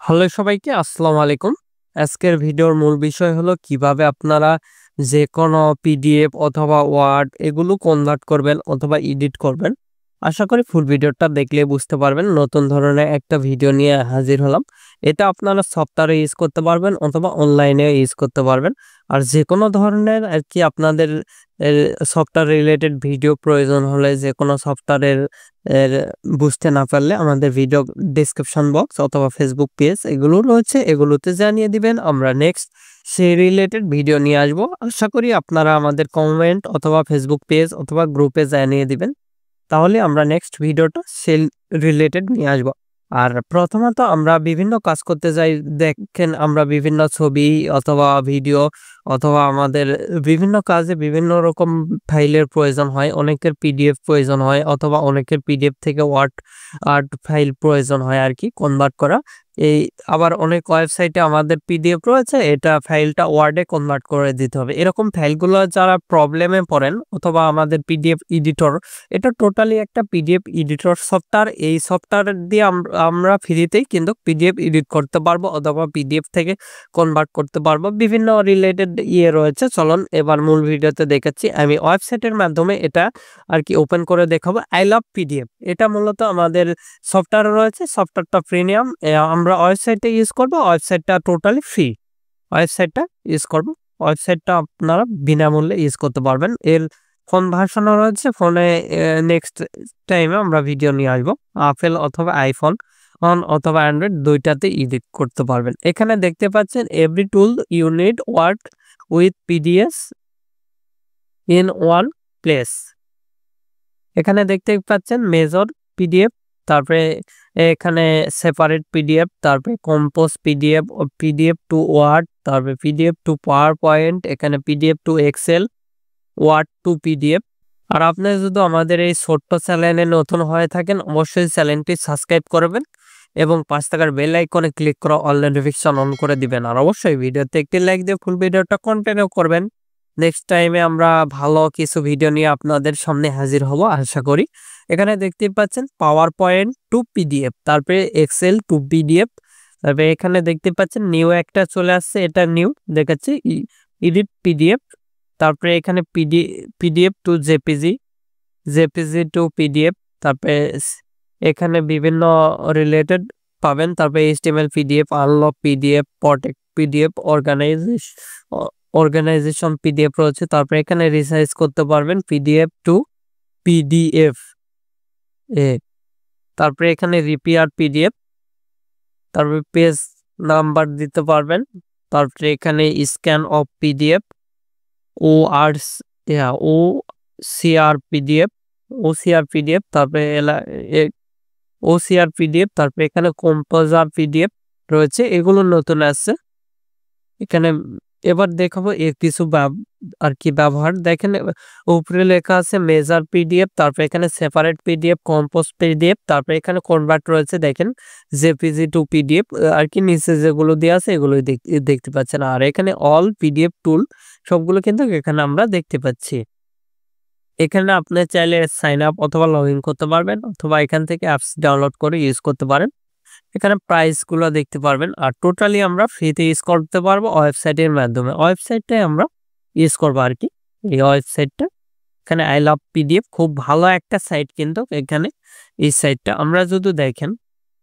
Hello সবাইকে আসসালামু আলাইকুম। আজকের ভিডিওর মূল বিষয় হলো কিভাবে আপনারা যে কোনো পিডিএফ অথবা ওয়ার্ড এগুলো কনভার্ট করবেন অথবা এডিট করবেন। আশা করি ফুল ভিডিওটা দেখলে বুঝতে পারবেন। নতুন ধরনের একটা ভিডিও নিয়ে হাজির হলাম। এটা আপনারা সফটওয়্যারে ইউজ করতে পারবেন অথবা অনলাইনে ইউজ করতে পারবেন। আর যে কোনো ধরনের আর কি আপনাদের সফটওয়্যার রিলেটেড ভিডিও প্রয়োজন হলে যে কোনো সফটওয়্যারের এর বুঝতে না পারলে আমাদের ভিডিও ডেসক্রিপশন বক্স অথবা ফেসবুক পেজ এগুলো রয়েছে, এগুলোতে জানিয়ে দিবেন। আমরা নেক্সট সেই রিলেটেড ভিডিও নিয়ে আসব। আশা করি আপনারা আমাদের কমেন্ট অথবা ফেসবুক পেজ অথবা গ্রুপে জানিয়ে দিবেন, তাহলে আমরা নেক্সট ভিডিওটা সেল রিলেটেড নিয়ে আসব। আর প্রথমত আমরা বিভিন্ন কাজ করতে যাই, দেখেন আমরা বিভিন্ন ছবি অথবা ভিডিও অথবা আমাদের বিভিন্ন কাজে বিভিন্ন রকম ফাইলের প্রয়োজন হয়। অনেকের পিডিএফ প্রয়োজন হয় অথবা অনেকের পিডিএফ থেকে আর্ট ফাইল প্রয়োজন হয় আর কি কনভার্ট করা। এই আবার অনেক ওয়েবসাইটে আমাদের পিডিএফ রয়েছে, এটা ফাইলটা ওয়ার্ডে কনভার্ট করে দিতে হবে। এরকম ফাইলগুলো যারা প্রবলেমে পড়েন অথবা আমাদের পিডিএফ এডিটর, এটা টোটালি একটা পিডিএফ এডিটর সফটওয়্যার। এই সফটওয়্যার দিয়ে আমরা ফ্রিতেই কিন্তু পিডিএফ এডিট করতে পারবো অথবা পিডিএফ থেকে কনভার্ট করতে পারবো। বিভিন্ন রিলেটেড রয়েছে। চলুন এবার মূল ভিডিওতে দেখাচ্ছি। আমি ওয়েবসাইটের মাধ্যমে এটা আর কি ওপেন করে দেখাবো। আই লাভ পিডিএফ, এটা মূলত আমাদের সফটওয়্যার রয়েছে। সফটওয়্যারটা প্রিমিয়াম, আমরা ওয়েবসাইটে ইউজ করবো। ওয়েবসাইটটা টোটালি ফ্রি। ওয়েবসাইটটা ইউজ করবো। ওয়েবসাইটটা আপনারা বিনামূল্যে ইউজ করতে পারবেন। এর ফোন ভার্সনও রয়েছে। ফোনে নেক্সট টাইমে আমরা ভিডিও নিয়ে আসবো। আপেল অথবা আইফোন অথবা অ্যান্ড্রয়েড দুইটাতে এডিট করতে পারবেন। এখানে দেখতে পাচ্ছেন every tool you need work with PDF in one place. এখানে দেখতে পাচ্ছেন মেজর পিডিএফ, তারপরে এখানে সেপারেট পিডিএফ, তারপরে compress PDF, PDF to Word, তারপরে পিডিএফ টু পাওয়ার পয়েন্ট, এখানে PDF to Excel, Word to PDF. আর আপনি যদি আমাদের এই ছোট্ট চ্যানেলে নতুন হয়ে থাকেন অবশ্যই চ্যানেলটি সাবস্ক্রাইব করবেন এবং 5 টাকার বেল আইকনে ক্লিক করে অল নোটিফিকেশন অন করে দিবেন। আর অবশ্যই ভিডিওতে একটি লাইক দিয়ে ফুল ভিডিওটা কন্টিনিউ করবেন। নেক্সট টাইমে আমরা ভালো কিছু ভিডিও নিয়ে আপনাদের সামনে হাজির হব আশা করি। এখানে দেখতে পাচ্ছেন পাওয়ার পয়েন্ট টু পিডিএফ, তারপরে এক্সেল টু পিডিএফ, তারপরে এখানে দেখতে পাচ্ছেন নিউ একটা চলে আসছে, এটা নিউ দেখাচ্ছি এডিট পিডিএফ। তারপরে এখানে PDF to JPG, JPG to PDF, তারপরে এখানে বিভিন্ন রিলেটেড পাবেন। তারপরে HTML PDF, unlock PDF, protect PDF, organisation PDF রয়েছে। তারপরে এখানে রিসাইজ করতে পারবেন পিডিএফ টু পিডিএফ এ, তারপরে এখানে রিপিয়ার পিডিএফ, তারপরে পেজ নাম্বার দিতে পারবেন। তারপরে এখানে স্ক্যান অফ পিডিএফ, ও আর OCR PDF, OCR PDF, তারপরে ওসিআর পিডিএফ, তারপরে এখানে কম্পোজার পিডিএফ রয়েছে, এগুলো নতুন আসছে। এখানে এবার দেখাবো এর কিছু আর কি ব্যবহার। দেখেন উপরে লেখা আছে মেজার পিডিএফ, তারপরে এখানে সেপারেট পিডিএফ, কম্পোজ পিডিএফ, তারপরে এখানে কনভার্ট রয়েছে দেখেন জেপিজি টু পিডিএফ আর কি নিচে যেগুলো দেওয়া আছে এগুলোই দেখতে পাচ্ছেন। আর এখানে অল পিডিএফ টুল সবগুলো কিন্তু এখানে আমরা দেখতে পাচ্ছি। এখানে আপনি চাইলে সাইন আপ অথবা লগ ইন করতে পারবেন অথবা এখান থেকে অ্যাপস ডাউনলোড করে ইউজ করতে পারেন। এখানে প্রাইসগুলো দেখতে পারবেন। আর টোটালি আমরা ফ্রিতে ইউজ করতে পারবো ওয়েবসাইটের মাধ্যমে। ওয়েবসাইটটাই আমরা ইউজ করবো আর কি, এই ওয়েবসাইটটা। এখানে আই লাভ পিডিএফ খুব ভালো একটা সাইট, কিন্তু এখানে এই সাইটটা আমরা যদি দেখেন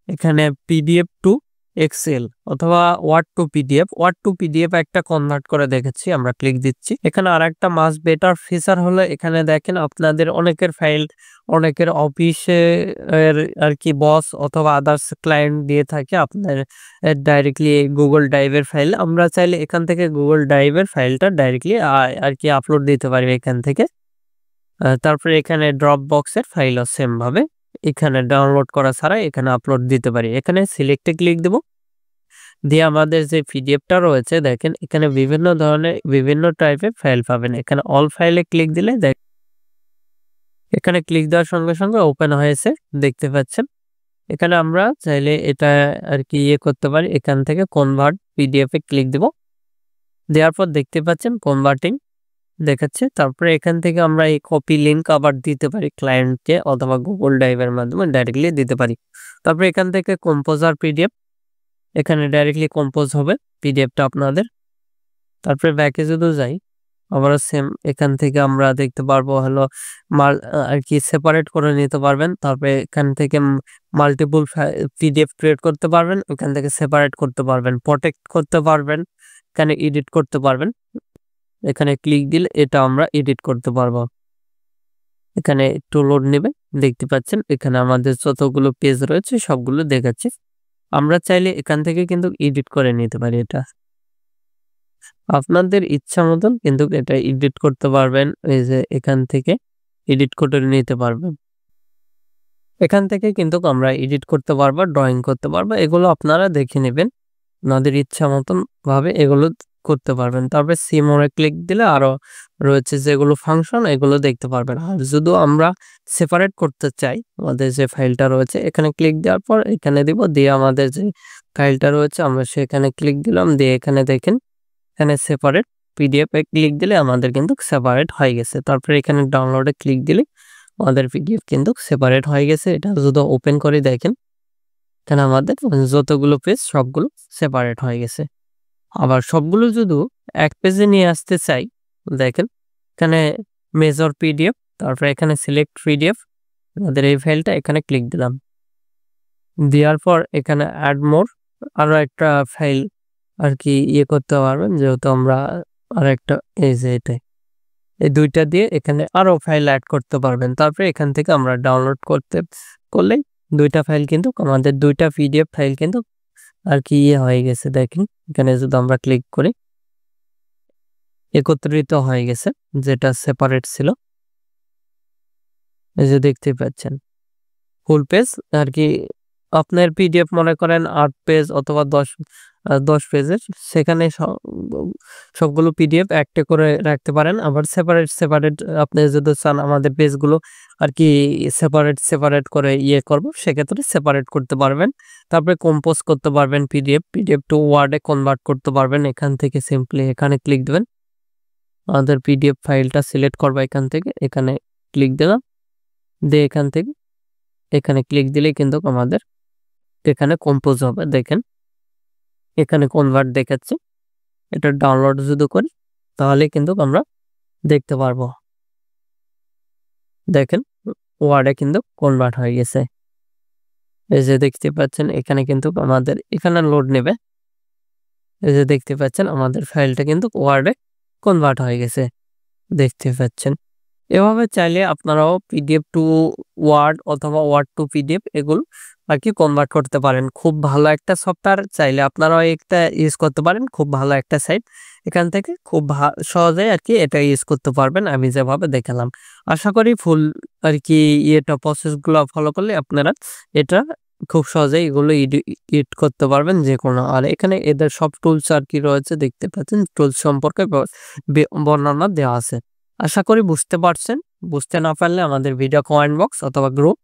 এখানে পিডিএফ টু এক্সেল অথবা Word to PDF, Word to PDF একটা কনভার্ট করে দেখাচ্ছি। আমরা ক্লিক দিচ্ছি। এখানে আর একটা মাস্ট বেটার ফিচার হলো এখানে দেখেন আপনাদের অনেকের ফাইল অনেকের অফিসে আর কি বস অথবা আদার্স ক্লায়েন্ট দিয়ে থাকে আপনার ডাইরেক্টলি গুগল ড্রাইভের ফাইল। আমরা চাইলে এখান থেকে গুগল ড্রাইভের ফাইলটা ডাইরেক্টলি আর কি আপলোড দিতে পারি এখান থেকে। তারপরে এখানে ড্রপ বক্সের ফাইলও সেম ভাবে এখানে ডাউনলোড করা ছাড়া এখানে আপলোড দিতে পারি। এখানে সিলেক্টে ক্লিক দেব, দিয়ে আমাদের যে পিডিএফটা রয়েছে দেখেন এখানে বিভিন্ন ধরনের বিভিন্ন টাইপের ফাইল পাবেন। এখানে অল ফাইলে ক্লিক দিলে এখানে ক্লিক দেওয়ার সঙ্গে সঙ্গে ওপেন হয়েছে দেখতে পাচ্ছেন। এখানে আমরা চাইলে এটা আর কি করতে পারি। এখান থেকে কনভার্ট পিডিএফ এ ক্লিক দেব, দেওয়ার পর দেখতে পাচ্ছেন কনভার্টিং দেখাচ্ছে। তারপরে এখান থেকে আমরা এই কপি লিঙ্ক আবার দিতে পারি ক্লায়েন্টকে অথবা গুগল ড্রাইভের মাধ্যমে ডাইরেক্টলি দিতে পারি। তারপরে এখান থেকে কম্পোজার পিডিএফ, এখানে ডাইরেক্টলি কম্পোজ হবে পিডিএফটা আপনাদের। তারপরে ব্যাকে যদি যাই আবার সেম এখান থেকে আমরা দেখতে পারবো হলো আর কি সেপারেট করে নিতে পারবেন। তারপরে এখান থেকে মাল্টিপল পিডিএফ ক্রিয়েট করতে পারবেন, ওখান থেকে সেপারেট করতে পারবেন, প্রোটেক্ট করতে পারবেন, এখানে এডিট করতে পারবেন। এখানে ক্লিক দিলে এটা আমরা এডিট করতে পারবো। এখানে একটু লোড নেবে, দেখতে পাচ্ছেন এখানে আমাদের যতগুলো পেজ রয়েছে সবগুলো দেখাচ্ছে। আমরা চাইলে এখান থেকে কিন্তু এডিট করে নিতে পারি। এটা আপনাদের ইচ্ছা মতন কিন্তু এটা এডিট করতে পারবেন। এই যে এখান থেকে এডিট করে নিতে পারবেন। এখান থেকে কিন্তু আমরা এডিট করতে পারবো, ড্রয়িং করতে পারবো। এগুলো আপনারা দেখে নেবেন, আপনাদের ইচ্ছা মতন ভাবে এগুলো করতে পারবেন। তারপরে সি মোরে ক্লিক দিলে আরো রয়েছে যেগুলো ফাংশন এগুলো দেখতে পারবেন। আর যদি আমরা সেপারেট করতে চাই আমাদের যে ফাইলটা রয়েছে এখানে ক্লিক দেওয়ার পর এখানে দিব, দিয়ে আমাদের যে ফাইলটা রয়েছে আমরা সেখানে ক্লিক দিলাম, দিয়ে এখানে দেখেন এখানে সেপারেট পিডিএফ এ ক্লিক দিলে আমাদের কিন্তু সেপারেট হয়ে গেছে। তারপরে এখানে ডাউনলোডে ক্লিক দিলে আমাদের পিডিএফ কিন্তু সেপারেট হয়ে গেছে। এটা যদি ওপেন করে দেখেন এখানে আমাদের যতগুলো পেজ সবগুলো সেপারেট হয়ে গেছে। আবার সবগুলো যদি এক পেজে নিয়ে আসতে চাই দেখেন এখানে মেজর পিডিএফ, তারপরে এখানে সিলেক্ট পিডিএফ, আমাদের এই ফাইলটা এখানে ক্লিক দিলাম, দেওয়ার পর এখানে অ্যাড মোর আরো একটা ফাইল আর কি করতে পারবেন, যেহেতু আমরা আর একটা এই যে এই দুইটা দিয়ে এখানে আরো ফাইল অ্যাড করতে পারবেন। তারপরে এখান থেকে আমরা ডাউনলোড করলে দুইটা ফাইল কিন্তু আমাদের দুইটা পিডিএফ ফাইল কিন্তু আর কি হয়ে গেছে। দেখেন এখানে যদি আমরা ক্লিক করি একত্রিত হয়ে গেছে, যেটা সেপারেট ছিল। এই যে দেখতে পাচ্ছেন ফুল পেজ আর কি আপনার পিডিএফ মনে করেন 8 পেজ অথবা 10 পেজের, সেখানে সবগুলো পিডিএফ একটা করে রাখতে পারেন। আবার সেপারেট আপনি যদি চান আমাদের পেজগুলো আর কি সেপারেট করে করব, সেক্ষেত্রে সেপারেট করতে পারবেন। তারপরে কম্পোজ করতে পারবেন পিডিএফ টু ওয়ার্ডে কনভার্ট করতে পারবেন। এখান থেকে সিম্পলি এখানে ক্লিক দেবেন, আমাদের পিডিএফ ফাইলটা সিলেক্ট করবো, এখান থেকে এখানে ক্লিক দিলাম, দিয়ে এখান থেকে এখানে ক্লিক দিলেই কিন্তু আমাদের এখানে কম্পোজ হবে। দেখেন এখানে কনভার্ট দেখাচ্ছে, এটা ডাউনলোড যদি করি তাহলে কিন্তু আমরা দেখতে পারবো। দেখেন ওয়ার্ডে কিন্তু কনভার্ট হয়ে গেছে। এই যে দেখতে পাচ্ছেন এখানে কিন্তু আমাদের এখানে লোড নেবে। এই যে দেখতে পাচ্ছেন আমাদের ফাইলটা কিন্তু ওয়ার্ডে কনভার্ট হয়ে গেছে, দেখতে পাচ্ছেন। এভাবে চাইলে আপনারাও পিডিএফ টু ওয়ার্ড অথবা ওয়ার্ড টু পিডিএফ এগুলো আর কি কনভার্ট করতে পারেন। খুব ভালো একটা সফটওয়্যার, চাইলে আপনারাও একটা ইউজ করতে পারেন। খুব ভালো একটা সাইট, এখান থেকে খুব সহজে আর কি এটা ইউজ করতে পারবেন আমি যেভাবে দেখালাম। আশা করি ফুল আর কি প্রসেসগুলো ফলো করলে আপনারা এটা খুব সহজেই এগুলো এডিট করতে পারবেন যে কোনো। আর এখানে এদের সব টুলস আর কি রয়েছে দেখতে পাচ্ছেন, টুলস সম্পর্কে বর্ণনা দেওয়া আছে। আশা করি বুঝতে পারছেন। বুঝতে না পারলে আমাদের ভিডিও কমেন্ট বক্স অথবা গ্রুপ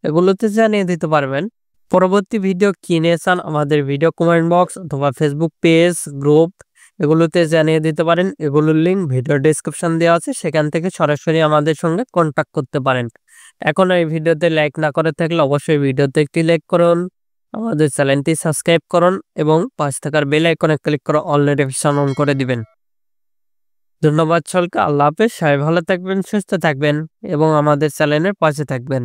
এগুলোতে জানিয়ে দিতে পারবেন। পরবর্তী ভিডিও কি নিয়ে চান আমাদের ভিডিও কমেন্ট বক্স অথবা ফেসবুক পেজ গ্রুপ এগুলোতে জানিয়ে দিতে পারেন। এগুলোর লিঙ্ক ভিডিও ডেসক্রিপশন দেওয়া আছে, সেখান থেকে সরাসরি আমাদের সঙ্গে কন্ট্যাক্ট করতে পারেন। এখন এই ভিডিওতে লাইক না করে থাকলে অবশ্যই ভিডিওতে একটি লাইক করুন, আমাদের চ্যানেলটি সাবস্ক্রাইব করুন এবং পাশে থাকার বেল আইকনে ক্লিক করে অল নোটিফিকেশন অন করে দিবেন। ধন্যবাদ সকলকে। আল্লাহ হাফেজ। সবাই ভালো থাকবেন, সুস্থ থাকবেন এবং আমাদের চ্যানেলের পাশে থাকবেন।